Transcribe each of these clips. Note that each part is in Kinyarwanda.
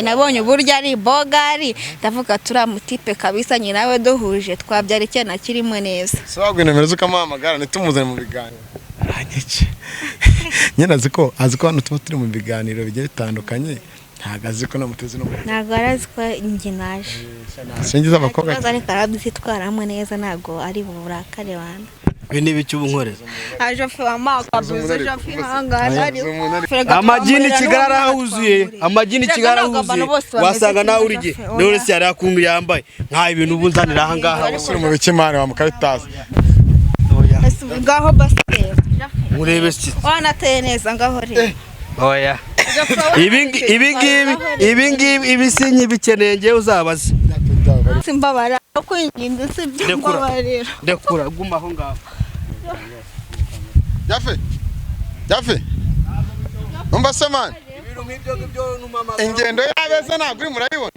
nabonye uburyo ari bogari ndavuga turamutipe kabisa nyinawe duhuje twabyara icyana kirimo neza so wagwina merezo kamahamagara nitumuzane mu biganiro aranyeke nyine aziko hano tuba turi mu biganiro bigiye bitandukanye ntago aziko namuteze no ntago arazi ko njye naje singiza abakobwa ari karabitwaramo neza ntago ari burakare bana bene biki ubunkoreza aje fa makabuze je fihangana amagini kigara huzuye wasanga nawe urige none se yari akuntu yambaye nka ibintu ubunzanira aha ngaha basura mu bikimane wa mukaritaza ngaho basket urebe se wana teneza ngaho ri oya ibingibi ibisinyi bikenenge uzabaze simbabara kwinginze sibyo mbabarira ndekura guma aho ngaho Jafe umba samani ibintu nk'ibyo numama ingendo yabeza ntabwo uri murayibona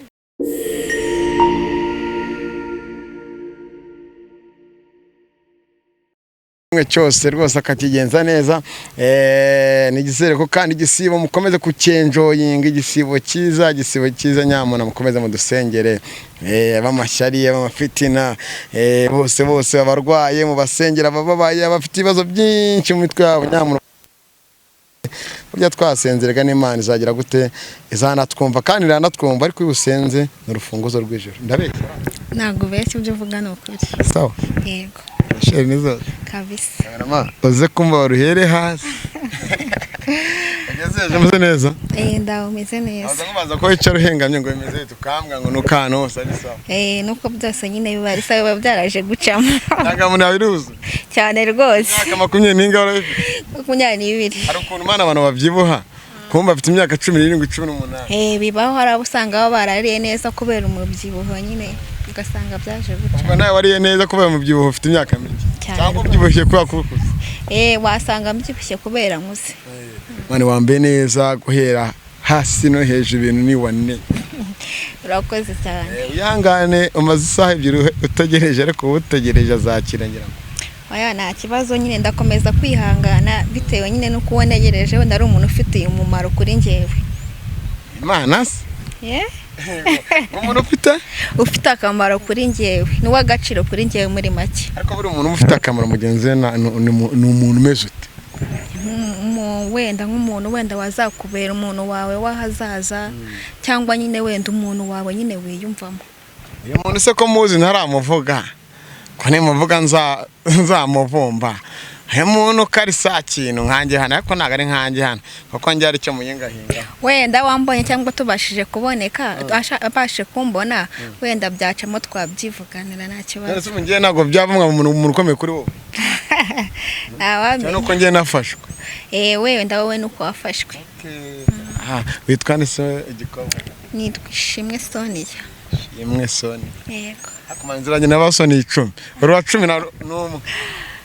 cyose rwose akakigenza neza ni igisereko kandi igisibo mukomeze kucenjoyinga igisibo cyiza nyamuna mukomeze mudusengere abamashyari abamafitina bose abarwaye mu basengera bababaye abafite ibibazo byinshi mu mitwe yabo nyamuna burya twasenzerega n'Imana izagira gute izanatwumva kandi iranatwumva ariko ubusenze n'urufunguzo rw'ijoro ndabeshya ntago bese ibyo uvuga no kuri sawa yego sheri nizo kabisa mama uze kumva waruhere hasi Yazeje meze neza ndaho meze neza azamubaza ko wicara uhengamye ngo bimeze tukambwa ngo nukano hose ari sawa nuko byose nyine biba ari sawa byaraje gucamo nanga muri abiruzi cyane rwose imyaka 20 ninga wara 22 hari ukuntu mana abantu babyibuha kumva afite imyaka 17 18 bibaho hari abusanga barariye neza kubera umubyibuho nyine ugasanga byaje guca nawe wariye neza kubera umubyibuho ufite imyaka mike cyangwa ubyibushye kwa kukuze wasanga mbyibushye kubera muze mwana wambaye neza guhera hasi no hejuru ibintu ni wane urakoze cyane uyangane umaze isaha ebyiri utegereje ariko utegereje azakirengera oya nta kibazo nyine ndakomeza kwihangana bitewe nyine no kubonegereje wenda ari umuntu ufite umumaro kuri njyewe Imana umuntu ufite akamaro kuri njyewe ni w'agaciro kuri njyewe muri make ariko buri umuntu ufite akamaro mugenzi ni umuntu umeze ute wenda nk'umuntu wenda wazakubera umuntu wawe w'ahazaza cyangwa nyine wenda umuntu wawe nyine wiyumvamo iyo muntu se ko muzi ntaramuvuga ko nimuvuga nzamuvumba he muntu kari saa kintu nkanjye hano ariko ntago ari nkanjye hano kuko njye ari cyo muyengahinga wenda wambonye cyangwa tubashije kuboneka abashe kumbona wenda byacamo twabyivuganira nta kibazo nese ngiye nago byavumwa umuntu ukomeye kuri wowe nuko ngiye nafashwe wenda wowe nuko wafashwe witwa nise igikobwa nitwa Ishimwe Sonia yego akumanziranye n'abasoni 10 urwa 11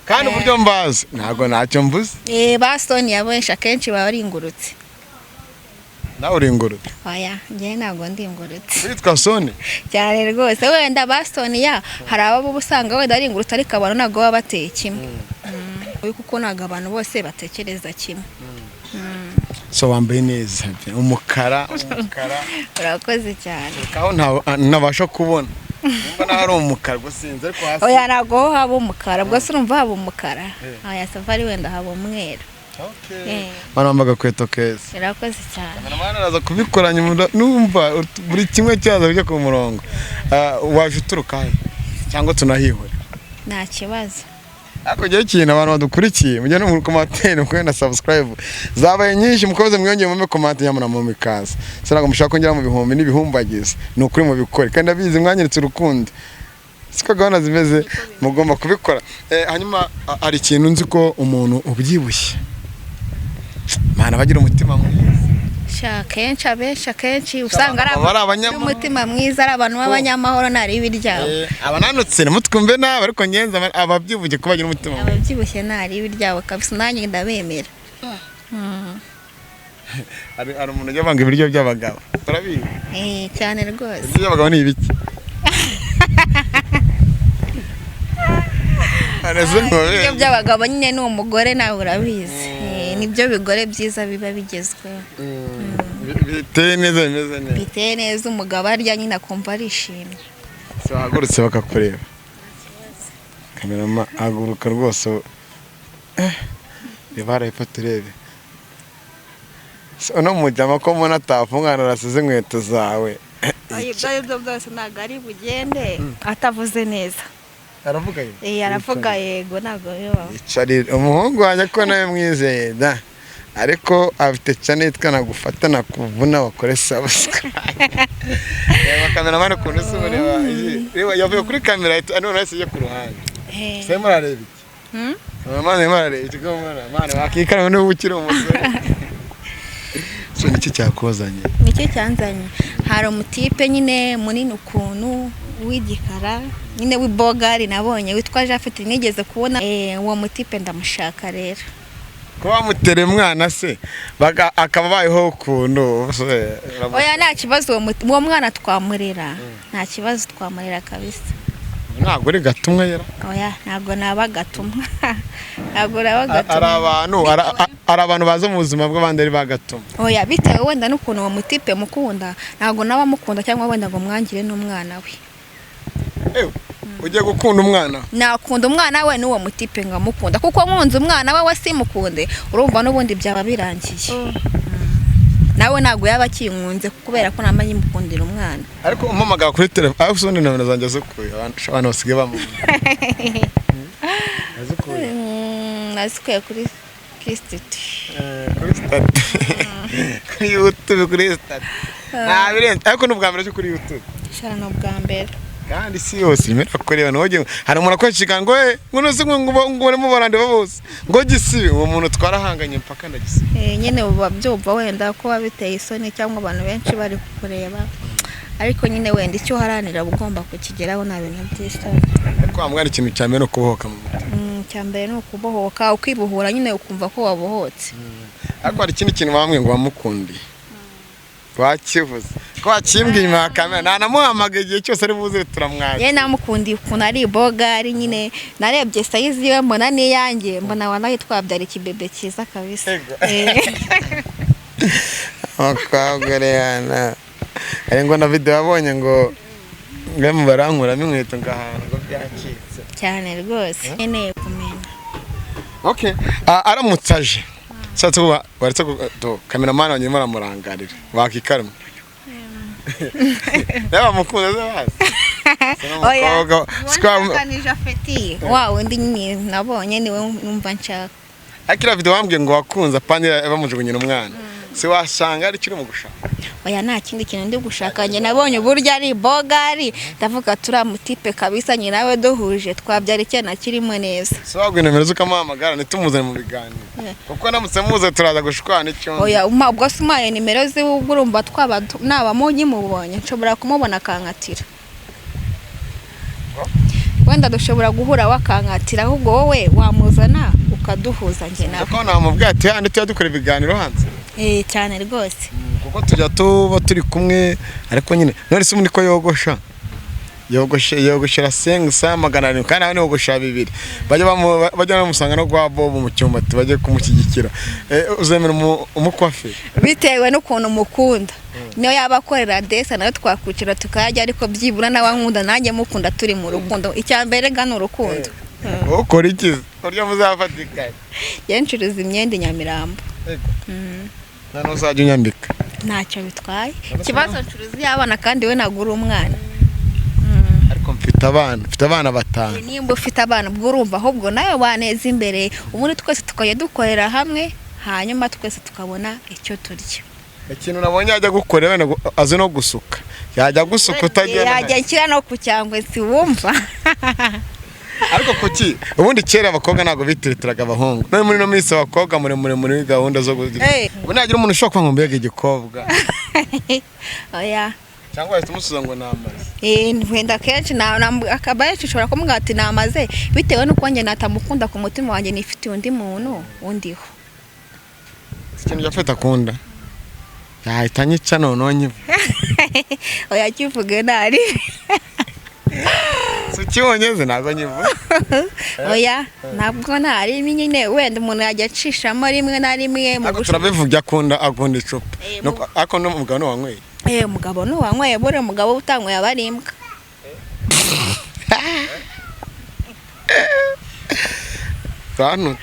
kandi uburyo mbazi ntago ntacyo mvuze ba Sonia benshi akenshi baba ari ingurutse nawe uri ingurutse oya ngiye ntago ndi ingurutse witwa Sonia cyane rwose wenda ba Sonia hari abo busanga wenda ari ingurutse ariko abantu ntago baba bateye kimwe kuko ntago abantu bose batekereza kimwe so wambaye neza umukara urakoze cyane kaho ntabasha kubona mbona hari umukara gusinze ariko hasi oya nago haba umukara bwo urumva haba umukara aya safari wenda haba umweru bana wambaga kweto keza urakoze cyane bana araza kubikoranya numva buri kimwe cyaza bijya ku murongo waje uturuka cyangwa tunahihura nta kibazo ako gihe kintu abantu badukurikiye mujye no mu commentaire mukwe na subscribe zabaye nyinshi mukoze mwiyongeye mu comment nyamuna mu mikaza saraga mushaka kongera mu bihumbi n'ibihumbagize no kuri mu bikore kandi abizi mwanyeretse urukundo siko gahunda zimeze mugomba kubikora hanyuma hari ikintu nzi ko umuntu ubyibushye mana bagira umutima mwiza kenshi usanga ari umutima mwiza ari abantu b'abanyamahoro ntari ibiryabo abananutse mutwumve nawe ariko ngenza ababyibushye ko bagira umutima ababyibushye ntari ibiryabo kabisa nanjye ndabemera hari umuntu ujya vanga ibiryo by'abagabo urabizi cyane rwose ibiryo by'abagabo ni ibiki ibiryo by'abagabo nyine ni umugore nawe urabizi nibyo bigore byiza biba bigezweho biteye neza bimeze neza biteye neza umugabo arya nyine akumva arishimye. so hagurutse bakakureba kamerama haguruka rwose reba harayifa turebe so no mujyama ko mbona atafungana arasize inkweto zawe ibyo ari byo byose ntabwo ari bugende atavuze neza. aravuga yego aravuga yego ntabwo bibaho. icarira umuhungu wanjye ko nawe mwizeye da ariko afite cyane yitwa nagufata nakuvuna bakore subscribe kameramani ukuntu se ureba yavuye kuri kamera none yahise ajya ku ruhande se murareba iki mwana murareba iki ko mwana wakikara niba ukiri umusore so niki cyakozanye niki cyanzanye hari umutipe nyine munini ukuntu w'igikara nyine w'ibogari nabonye witwa Jafet nigeze kubona uwo mutipe ndamushaka rero ko bamutere mwana se akaba bayeho ukuntu oya nta kibazo uwo mwana twamurera nta kibazo twamurera kabisa ntabwo uri gatumwa yera oya ntabwo naba gatumwa ntabwo naba gatumwa ari abantu baza mu buzima bw'abandi ari bagatumwa oya bitewe wenda n'ukuntu uwo mutipe mukunda ntabwo naba mukunda cyangwa wenda ngo mwangire n'umwana we ugiye gukunda umwana nakunda umwana we n'uwo mutipe ngamukunda kuko nkunze umwana we wasimukunde urumva n'ubundi byaba birangiye nawe ntabwo yaba akinkunze kubera ko namanye mukundira umwana ariko umpamagara kuri telefone aho usundi nomero zanjye zikuye abantu basigaye bamubona nazikuye kuri stati kuri YouTube kuri stati nta birenze ariko n'ubwa mbere cyo kuri YouTube shara n'ubwa mbere kandi si yose imera kureba noje hari umuntu akwashika ngo nuzi ngo urimo barande bose ngo gisibe uwo muntu twarahanganye mpaka ndagisibe nyene uba byumva wenda ko babiteye isoni cyangwa abantu benshi bari kureba ariko nyine wenda icyo haranira ugomba kukigeraho na bintu by'isoni ariko amwana ikintu cyambere no kubohoka mu cyambere no kubohoka ukibuhura nyine ukumva ko wabohotse ariko hari ikindi kintu bamwe ngo bamukundi wakivuze ko wakimbwiye inyuma ya kamera nanamuhamagaye igihe cyose ari buze turamwaje ye namukundiye ukuntu ari bogari nyine narebye size yiwe mbona niyanjye mbona wanaye twabyara ikibebe cyiza kabisa akagoreyana ari ngo na video yabonye ngo ngemu barankuramo inkweto ngahana ngo byacitse cyane rwose nene kumenya okay aramutse aje satse waretse to cameraman wanyuma aramurangarira wakikarama yaba mukunda zabazi oya skani Jafet wow ndi nyine nabonye niwe numva nshaka akira video wambwiye ngo wakunza panira bamujugunyira umwana se washanga ari kiri mu gushaka oya nta kindi kintu ndi gushaka nge nabonye uburyo ari bogari ndavuga turamutipe kabisa nyine nawe duhuje twabyara icyana kirimo neza so wagwe nomero zukamuhamagara nitumuzane mu biganiro kuko namutse muze turaza gushwana icyo oya ubwo sumaye nimero z'ugurumba twaba naba munyi mubonye nshobora kumubona kankatira wenda dushobora guhura wakankatira ahubwo wowe wamuzana ukaduhuza nge nawe ko namubwiye ati handi tuya dukora ibiganiro hanze cyane rwose kuko tujya tuba turi kumwe ariko nyine none se umuniko yogoshera senga magana kandi nawe yogosha 2 bajya bamusanga no kwa Bob mu cyumba tubajye kumushyigikira uzemera umukwafe bitewe n'ukuntu mukunda niyo yabakorera desa nayo twakwicira tukajya ariko byibura nawankunda nanjye mukunda turi mu rukundo icyambere ngano urukundo ukora iki uryo muzafatika yencuruza imyenda Nyamirambo nano uzajya unyambika ntacyo bitwaye kibazo ncuruza y'abana kandi we nagura umwana ariko mfite abana 5 nimba ufite abana ubwo urumva ahubwo nawe waneza imbere ubundi twese tukaye dukorera hamwe hanyuma twese tukabona icyo turya ikintu nabonye yajya gukorera wenda azi no gusuka yajya gusuka utagenda yajya kira no ku cyangwe si wumva ariko kuki ubundi kera abakobwa nago bitiritiraga abahungu none muri no minsi abakobwa muri gahunda zo gugira ubu nagira umuntu ushobora kwanga mbega igikobwa oya cyangwa ahita umusuza ngo namaze wenda kenshi akabaye ushobora kumubwira ati namaze bitewe n'uko njye natamukunda ku mutima wanjye nifitiye undi muntu undiho ikintu Jafet akunda yahita nyica none nyivu oya kivuge nari wakibonyeze ntabwo nyivuga. oya ntabwo ntari nyine wenda umuntu yajya acishamo rimwe na rimwe mu Ako turabivuga akunda icupa. Ako no mugabo no wanyweye. umugabo n'uwanyweye bure umugabo utanyweye aba ari imbwa. Bantu.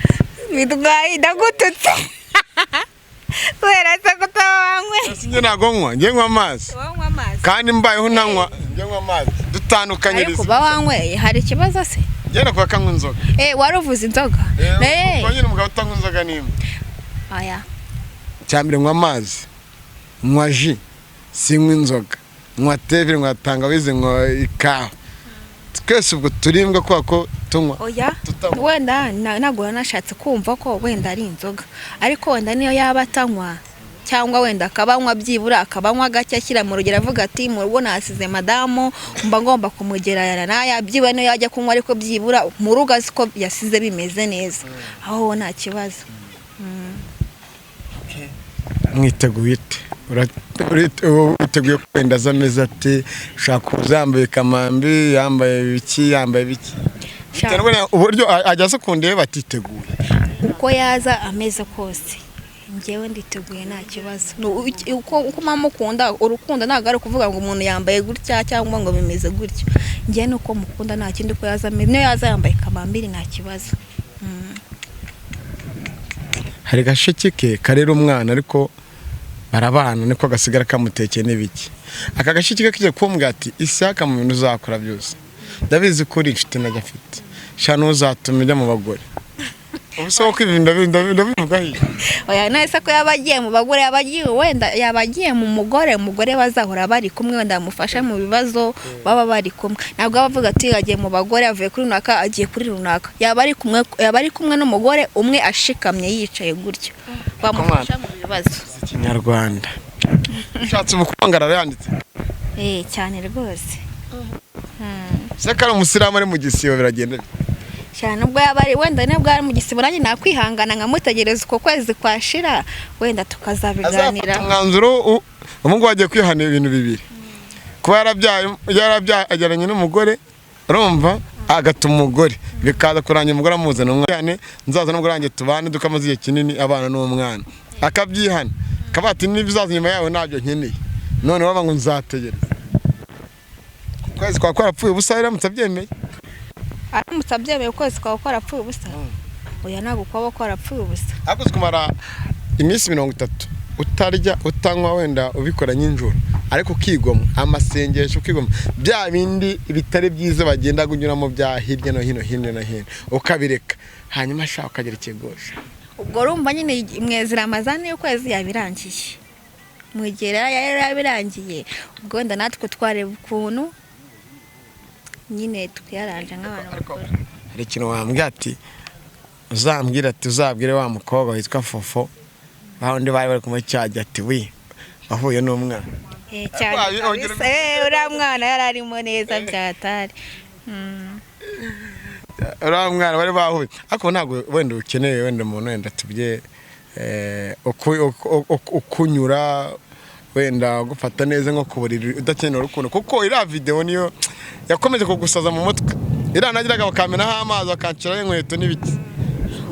Bitwaye ndagututse. Kubera se ko tawanyweye. Sinjye nagonywa, ngiye nywa amazi. Wanywa amazi. Kandi mbayeho ntanywa, ngiye nywa amazi. Dutandukanyiriza. Ariko ba wanyweye hari ikibazo se? Ngenda kwa kanywa inzoga. Waruvuze inzoga. Kwa nyine umugabo utanywa inzoga nimwe. Aya. Cyambere nywa amazi. Nywa ji. Sinywa inzoga. Nywa tevire, nywa tangawizi, nywa ikawa. Twese ubwo turimbwa kwa ko tunywa. Oya. Wenda nagura nashatse kumva ko wenda ari inzoga. Ariko wenda niyo yaba atanywa cyangwa wenda akabanywa byibura akabanywa gake ashyira mu rugero avuga ati mu rugo nasize madamu mba ngomba kumugerana naya byiwe no yajya kunywa ariko byibura mu rugo aziko yasize bimeze neza. Aho nta kibazo. Mwiteguye uriteguye kwenda zameze ati shaka uzambaye kamambi yambaye biki uburyo ajya se kundebe batiteguye uko yaza ameze kose njyewe nditeguye nta kibazo uko mamukunda urukundo ntago ari kuvuga ngo umuntu yambaye gutya cyangwa ngo bimeze gutyo njye nuko mukunda nta kindi ko yaza ameze niyo yaza yambaye kamambiri nta kibazo. Hari gasheke karera umwana ariko barabana niko gasigara kamutekeye n'ibiki aka gashike kije kumbwa ati isaka mu bintu uzakora byose ndabizi ko uri inshuti najafite shano uzatumira mu bagore ubusoko kwibinda bivuga hiye oya nese ko yabagiye mu bagore yabagiye wenda yabagiye mu mugore bazahora bari kumwe wenda amufasha mu bibazo baba bari kumwe ntabwo abavuga ati yagiye mu bagore avuye kuri runaka agiye kuri runaka yaba ari kumwe n'umugore umwe ashikamye yicaye gutyo bamufasha mu bibazo. Kinyarwanda ushatse umukongara yanditse cyane rwose. Sekara umusiramu ari mu gisibo biragenda cyane ubwo yabari wenda nabwo ari mu gisibo nanjye nakwihangana nkamutegereza uko kwezi kwashira wenda tukazabiganira. Mwanzuro umungu wagiye kwihanira ibintu bibiri kuba yarabyaye ageranye n'umugore urumva agatuma umugore bikaza kurangira umugore amuzana umwana nzaza n'umugore wanjye tubane dukamaze igihe kinini abana n'umwana akabyihana kabati n'ibizaza nyuma yawe nabyo nkeneye none baba ngo nzategereza kwezi kwa kwarapfuye ubusa iramutse abyemeye aramutse abyemeye kwezi kwa kwarapfuye ubusa oya ntabwo kwaba kwarapfuye ubusa akoze kumara iminsi 30 utarya utanywa wenda ubikora nyinjoro ariko ukigoma amasengesho ukigoma bya bindi bitari byiza bagenda gunyuramo bya hirya no hino ukabireka hanyuma ashaka ukagera ikigosha ubwo rumva nyine mwezira amazane y'ukwezi yabirangiye mwegera yabirangiye ubwo wenda natwe twareba ukuntu nyine tukiyaranje nk'abantu bakora. Hari ikintu wambwira ati uzambwira ati uzabwire wa mukobwa witwa Fofo bawundi bari kumwe cyajya ati wi bahuye n'umwana cyane uriya mwana yararimo neza byatari uriya mwana bari bahuye ariko ntabwo wenda ukeneye wenda umuntu wenda tubye ukunyura wenda gufata neza nko kuburira udakenera urukundo kuko iriya video niyo yakomeje kugusaza mu mutwe iriya nagiraga bakamenaho amazi akanciraho inkweto n'ibiki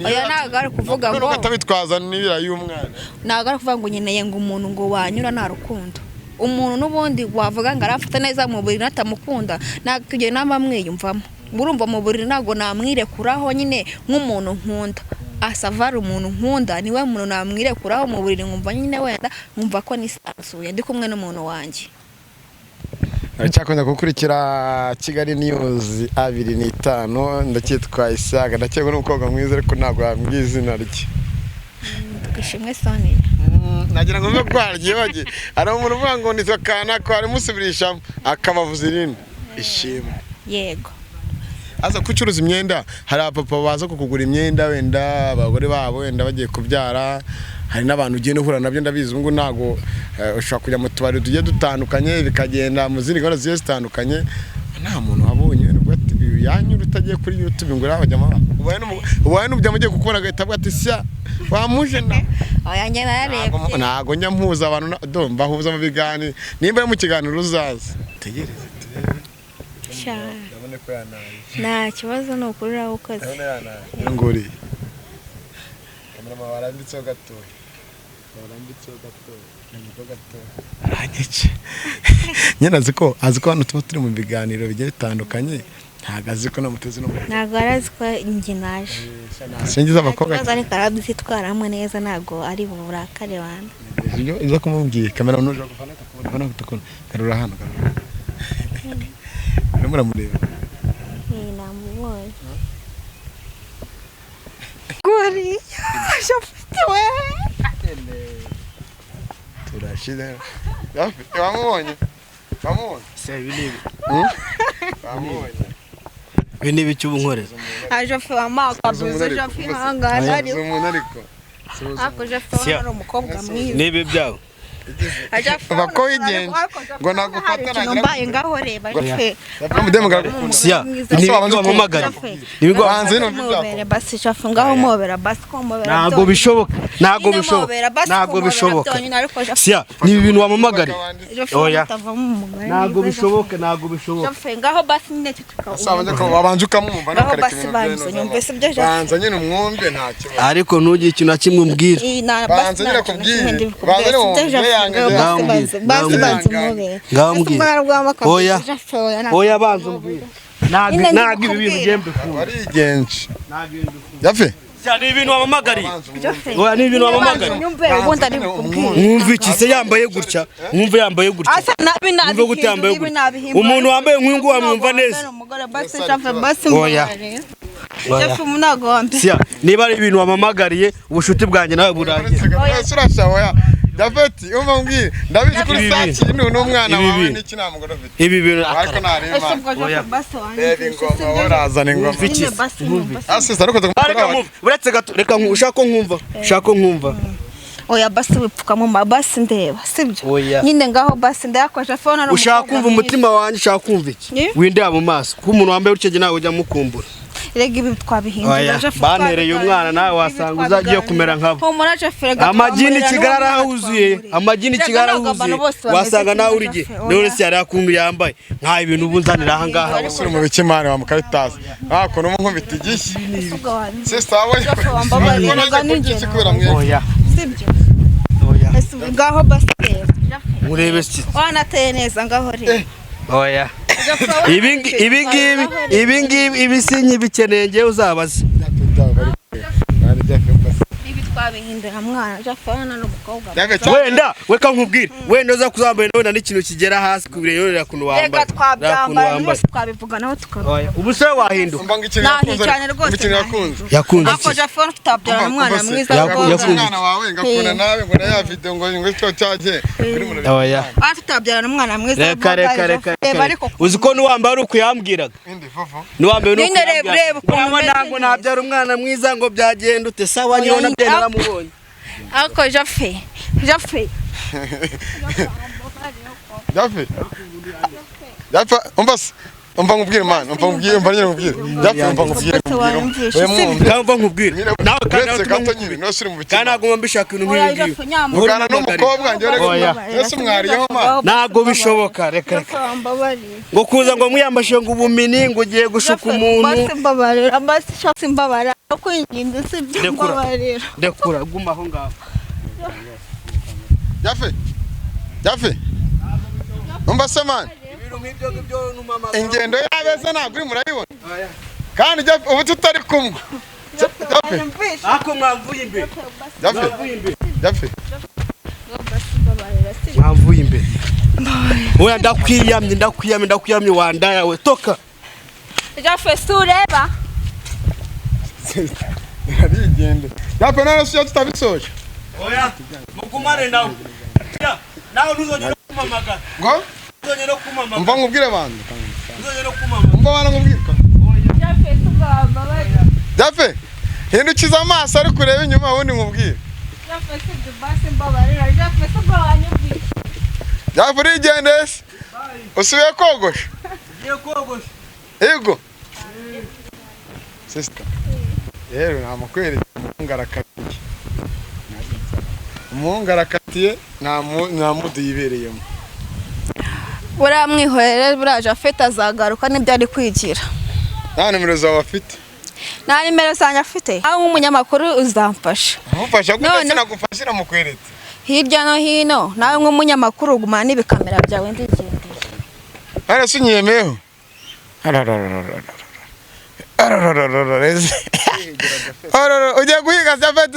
oya ntabwo ari kuvuga ngo ukatabitwaza n'ibira y'umwana ntabwo ari kuvuga ngo nyeneye ngo umuntu ngo wanyura nta rukundo umuntu n'ubundi wavuga ngo arafata neza mu buriri natamukunda ntabwo tugiye nama mwiyumvamo urumva mu buriri ntabwo namwirekuraho nyine nk'umuntu nkunda asavari umuntu nkunda niwe muntu namwirekuraho mu buriri nkumva nyine wenda nkumva ko nisanzuye ndi kumwe n'umuntu wanjye. Cyakonda gukurikira Kigali News 25 ndacyitwa Isaga ndakego n'umukobwa mwiza ariko ntabwo yambwiye izina rye Twishimwe Sonia nagira ngo mbarye bagiye ari umuntu uvuga ngo nitwa kana ko ari musubirisha akabavuza irindi ishimwe yego aza kucuruza imyenda hari abapapa baza kukugura imyenda wenda abagore babo wenda bagiye kubyara hari n'abantu ugiye uhura nabyo ndabizi ngo ntago ushaka kujya mu tubari tugiye dutandukanye bikagenda mu zindi gahunda zigiye zitandukanye nta muntu wabonye yanyura utagiye kuri YouTube ngo urabajyama ubaye n'ubyo mugiye gukora gahita bwati sya wamuje na oyanjye narebye ntago njya mpuza abantu domba huza mu bigani nimba mu kiganiro uzaza tegereze ndabone ko yanaye nta kibazo ni ukuri urawukoze. ndabone yanaye nguri kamera warambitseho gatoya aranyice nyine azi ko hano tuba turi mu biganiro bigiye bitandukanye ntabwo azi ko namuteze no ntabwo arazi ko njye naje singiza abakobwa ariko arabyitwaramo neza ntabwo ari burakare bana izo kumubwiye kamera nuje gufana kubona kutukona karura hano muramureba namubonye guri shafitiwe turashira wamubonye se binibi wamubonye binibi cy'ubunkoreza aje fe amaka buze shafi hangana ari umuntu ariko ako je fe ari umukobwa mwiza nibi byawo bako igenge ngo nagufata nagira mbaye ngaho reba fe mudemu gakunda siya nibi wamamagara nibi ngo hanze no mubere basi shafi ngaho mubera basi ko mubera ntago bishoboka siya nibi bintu wamamagara oya ntago bishoboka shafi ngaho basi nete asabanze ko babanje ukamwumva ngaho basi banze nyumve sibyo shafi banze nyine umwumve ntacyo ariko ntugire ikintu na kimwe umbwira banze nyine kubwira banze nyine oya banza umbwira ntabwo ibi bintu gembe kuba arigenje yafe ni ibintu wamamagariye oya ni ibintu wamamagariye mwumva iki se yambaye gutya mwumva yambaye gutya mwumva gute yambaye gutya umuntu wambaye nk'uyu nguyu wamwumva neza oya siya niba ari ibintu wamamagariye ubushuti bwanjye nawe burangira Daveti umubwire ndabizi kuri saki n'umwana wawe n'iki namugoro ufite ibi bintu ariko narima ingoma warazana ingoma asisa ariko kumukora uretse gato reka ushaka nkumva oya basi wipfuka mu mabasi ndeba sibyo nyine ngaho basi ndayakoje phone ari ushaka kumva umutima wanjye ushaka kumva iki windeba mu maso ko umuntu wambaye urukege nawe ujya mukumbura rega ibi twabihindura banereye umwana nawe wasanga uzagiye kumera nkabo amagini kigarahuzuye wasanga nawe urige none se yari akuntu yambaye nka ibintu ubunzanira aha ngaha usuri mu bikimane wa mukaritazi ako n'umunkubita igishyi sister oya sibyo ngaho basi urebe se wanateye neza ngaho rero oya ibi ngibi ibisinyi bikeneye ngewe uzabaze ibi twabihindura mwana jafana n'umukobwa wenda weka nkubwire wenda uza kuzambaye wenda n'ikintu kigera hasi kubireyorera kuntu wambaye reka twabyambaye rwose twabivuga naho tukavuga ubu se wahinduka nahi cyane rwose yakunze ako jafana tutabyara umwana mwiza umwana wawe ngakunda nawe ngo ya video ngo cyo cyaje kuri muri oya tutabyara umwana mwiza reka uzi ko nuwambaye ari ukuyambwiraga nuwambaye uri ukuyambwiraga ntabwo nabyara umwana mwiza ngo byagenda ute sawa niyo nabyenda namubonye ako jafe umva nkubwire man umva nkubwire nawe kandi gato nyine nosuri mu bikina kandi nagomba mbishaka ibintu nk'ibi mugana n'umukobwa ngere mwariyeho man ntago bishoboka reka ngo kuza ngo mwiyambashe ngo ubumini ngo ugiye gushuka umuntu mbabarira kwinginze sibyo mbabarira ndekura guma aho ngaho Jafe umva se man ingendo yabeza ntabwo uri murayibona kandi ubu tutari kumwe ako mwamvuye imbere mwamvuye imbere oya ndakwiyamye wanda yawe toka Jafe sureba arigende Jafe none se tutabisoje oya mugumane nawe nawe ntuzongera kumamagara ngo ntuzongera kumamagara umva nkubwire abantu ntuzongera kumamagara umva bana nkubwire Jafe tugamba Jafe hindukiza amaso ari kureba inyuma wundi nkubwire Jafe sibyo basi mbabarira Jafe tugabanyubwire Jafe urigende se usubiye kogosha yego sister rero namukwere umuhungu arakatiye nta mudu yibereyemo buriya mwihorere buriya Japhet azagaruka n'ibyo ari kwigira. nta nimero zawe afite Nta nimero zanjye afite aho nk'umunyamakuru uzamfasha. umufasha gute sinagufashira mu kweretse Hirya no hino nawe nk'umunyamakuru ugumana n'ibikamera byawe ndigendeye. arasunyemeho ugiye guhiga Japhet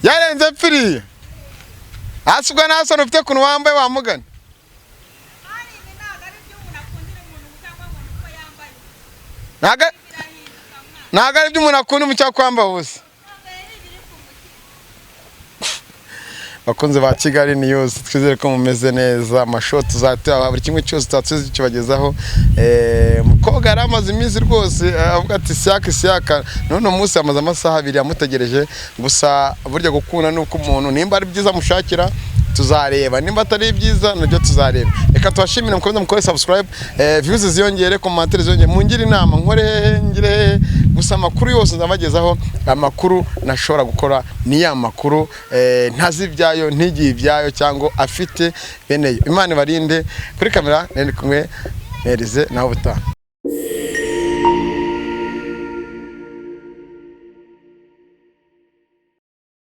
yarenze pfiriye asubwa nta soni ufite kuntu wambaye wamugana ntago ari iby'umuntu akunda umucyo kwambaye ubusa. Bakunze ba Kigali News twizere ko mumeze neza amasho tuzateba buri kimwe cyose tatsuze kibagezaho mukobwa yaramaze iminsi rwose avuga ati siyaka none umunsi amaze amasaha 2 yamutegereje gusa burya gukunda nuko umuntu nimba ari byiza mushakira tuzareba nimba atari byiza nabyo tuzareba. Reka twashimire mukomeze mukore subscribe views ziyongere commentaire ziyongere mungire inama nkore ngire gusa amakuru yose ndabagezaho amakuru nashobora gukora ni ya makuru ntazi byayo ntigiye byayo cyangwa afite beneyo. Imana barinde kuri kamera nende kumwe nerize nawe butaha.